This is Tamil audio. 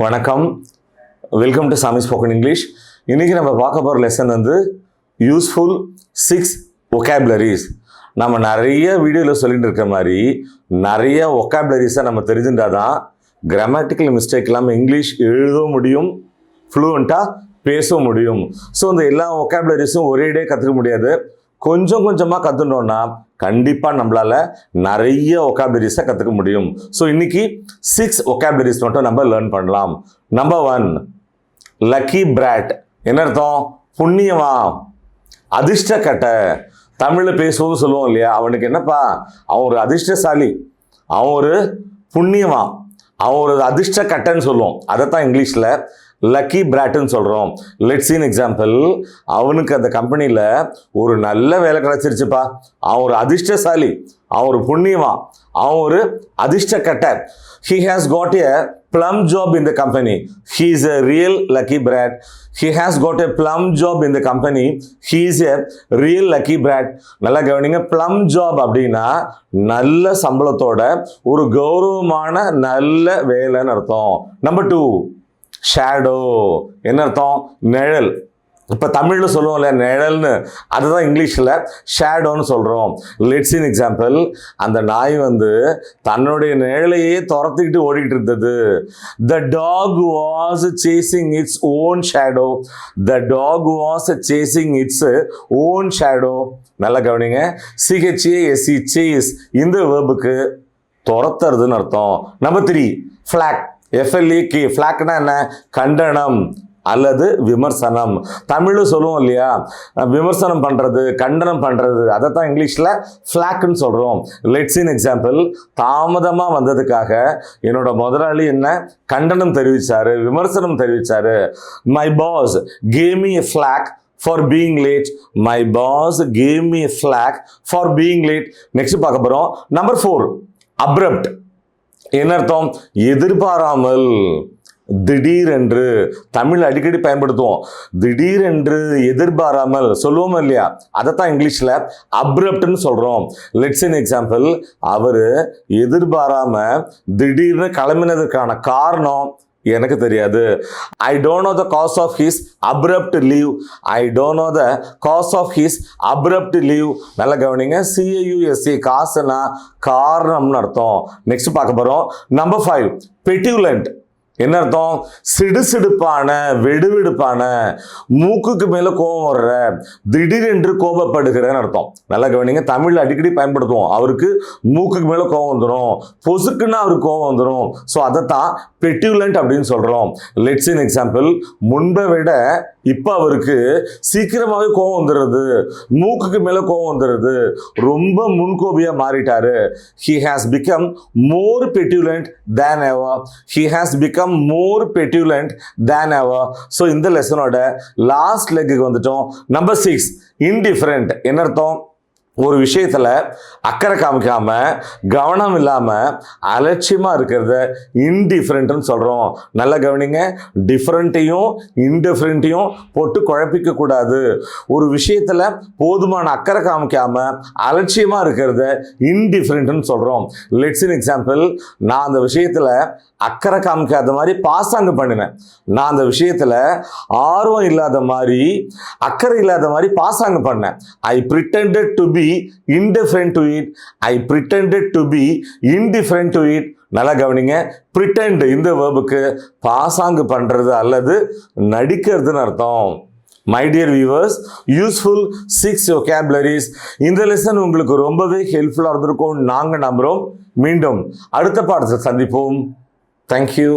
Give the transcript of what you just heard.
வணக்கம், வெல்கம் டு சாமி ஸ்போக்கன் இங்கிலீஷ். இன்றைக்கி நம்ம பார்க்க போகிற லெசன் வந்து யூஸ்ஃபுல் 6 ஒகாபுலரிஸ். நம்ம நிறைய வீடியோவில் சொல்லிட்டு இருக்க மாதிரி நிறைய ஒகாபுலரிஸை நம்ம தெரிஞ்சுட்டால் தான் கிராமட்டிக்கல் மிஸ்டேக் இல்லாமல் இங்கிலீஷ் எழுதவும் முடியும், ஃப்ளூவெண்ட்டாக பேசவும் முடியும். ஸோ இந்த எல்லா ஒகாபுலரிஸும் ஒரே டே கற்றுக்க முடியாது. கொஞ்சம் கொஞ்சமாக கற்றுட்டோன்னா கண்டிப்பாக நம்மளால் நிறைய ஒகாபுலரிஸை கற்றுக்க முடியும். ஸோ இன்னைக்கு 6 ஒகாபுலரிஸ் மட்டும் நம்ம லேர்ன் பண்ணலாம். Number 1, lucky brat. என்ன அர்த்தம்? புண்ணியமா, அதிர்ஷ்டக்கட்டை. தமிழில் பேசுவோம் சொல்லுவோம் இல்லையா, அவனுக்கு என்னப்பா, அவன் ஒரு அதிர்ஷ்டசாலி, அவன் ஒரு புண்ணியமா, அவன் ஒரு அதிர்ஷ்டக்கட்டைன்னு சொல்லுவோம். அதைத்தான் இங்கிலீஷில் லக்கி பிராட்னு சொல்கிறோம். Let's see example. அவனுக்கு அந்த கம்பெனியில் ஒரு நல்ல வேலை கிடச்சிருச்சுப்பா, அவன் ஒரு அதிர்ஷ்டசாலி, அவன் ஒரு புண்ணியமா, அவன் ஒரு அதிர்ஷ்டக்கட்டை. He has got a plum job in the company. He is a real lucky brat. He has got a plum job in the company. He is a real lucky brat. நல்லா கவனிங்க, plum job அப்படின்னா நல்ல சம்பளத்தோட ஒரு கௌரவமான நல்ல வேலைன்னு அர்த்தம். Number 2, shadow. என்ன அர்த்தம்? நிழல். இப்போ தமிழில் சொல்லுவோம் இல்லையா நிழல்னு, அதுதான் இங்கிலீஷில் ஷேடோன்னு சொல்கிறோம். Let's in example. அந்த நாய் வந்து தன்னுடைய நிழலையே துரத்திக்கிட்டு ஓடிக்கிட்டு இருந்தது. The dog was chasing its own shadow. The dog was chasing its own shadow. நல்லா கவனிங்க, CHASE, சேஸ், இந்த வேர்புக்கு துரத்துறதுன்னு அர்த்தம். Number 3, flag. FLAK. ஃப்ளாக்னா என்ன? கண்டனம் அல்லது விமர்சனம். தமிழ் சொல்லுவோம் இல்லையா, விமர்சனம் பண்ணுறது, கண்டனம் பண்ணுறது, அதை தான் இங்கிலீஷில் ஃப்ளாக்னு சொல்கிறோம். Let's in example. தாமதமாக வந்ததுக்காக என்னோட முதலாளி என்ன கண்டனம் தெரிவித்தார், விமர்சனம் தெரிவித்தார். My boss gave me a flack for being late. My boss gave me a flack for being late. Next பார்க்க போகிறோம். Number 4, abrupt. என்ன அர்த்தம்? எதிர்பாராமல், திடீரென்று. தமிழ் அடிக்கடி பயன்படுத்துவோம். திடீரென்று, எதிர்பாராமல் சொல்லுவோம் இல்லையா, அதைத்தான் இங்கிலீஷில் அப்ரப்ட்னு சொல்கிறோம். Let's in example. அவர் எதிர்பாராம திடீர்னு கிளம்பினதுக்கான காரணம் எனக்கு தெரியாது. I don't know the cause of his abrupt leave. I don't know the cause of his abrupt leave. நல்ல கவனிங்க, CAUSE, காசுனா காரணம்னு அர்த்தம். நெக்ஸ்ட் பார்க்க போகிறோம். Number 5, petulant. என்ன அர்த்தம்? சிடுசிடுப்பான, வெடுவெடுப்பான, மூக்குக்கு மேலே கோபம் வர்ற, திடீரென்று கோபப்படுகிறன்னு அர்த்தம். நல்லா கவனிங்க, தமிழ் அடிக்கடி பயன்படுத்துவோம். அவருக்கு மூக்குக்கு மேலே கோபம் வந்துடும், பொசுக்குன்னா அவருக்கு கோபம் வந்துடும். ஸோ அதைத்தான் பெட்யூலண்ட் அப்படின்னு சொல்கிறோம். Let's in example. முன்பை விட இப்போ அவருக்கு சீக்கிரமாகவே கோபம் வந்துடுறது, மூக்குக்கு மேலே கோபம் வந்துடுறது, ரொம்ப முன்கோபியாக மாறிட்டாரு. He has become more petulant than ever. He has become more petulant than ever. So இந்த லெசனோட லாஸ்ட் லெக்குக்கு வந்துட்டோம். Number 6, indifferent. என்ன அர்த்தம்? ஒரு விஷயத்தில் அக்கறை காமிக்காம, கவனம் இல்லாமல், அலட்சியமாக இருக்கிறத இன்டிஃபரண்ட்னு சொல்கிறோம். நல்லா கவனிங்க, டிஃப்ரெண்ட்டையும் இன்டிஃபரண்ட்டையும் போட்டு குழப்பிக்க கூடாது. ஒரு விஷயத்தில் போதுமான அக்கறை காமிக்காம அலட்சியமாக இருக்கிறத இன்டிஃபரண்ட்னு சொல்கிறோம். Let's in example. நான் அந்த விஷயத்தில் அக்கறை காமிக்காத மாதிரி பாசாங்கு பண்ணினேன். நான் அந்த விஷயத்தில் ஆர்வம் இல்லாத மாதிரி, அக்கறை இல்லாத மாதிரி பாசாங்கு பண்ணேன். I pretended to be indifferent to it. I pretended to be indifferent to it. நல்லா கவனிங்க, pretend இந்த வேர்புக்கு பாசாங்கு பண்ணுறது அல்லது நடிக்கிறதுன்னு அர்த்தம். My dear viewers, useful 6 vocabularies. இந்த லெசன் உங்களுக்கு ரொம்பவே ஹெல்ப்ஃபுல்லாக இருந்திருக்கும் நாங்கள் நம்புகிறோம். மீண்டும் அடுத்த பாடத்தில் சந்திப்போம். Thank you.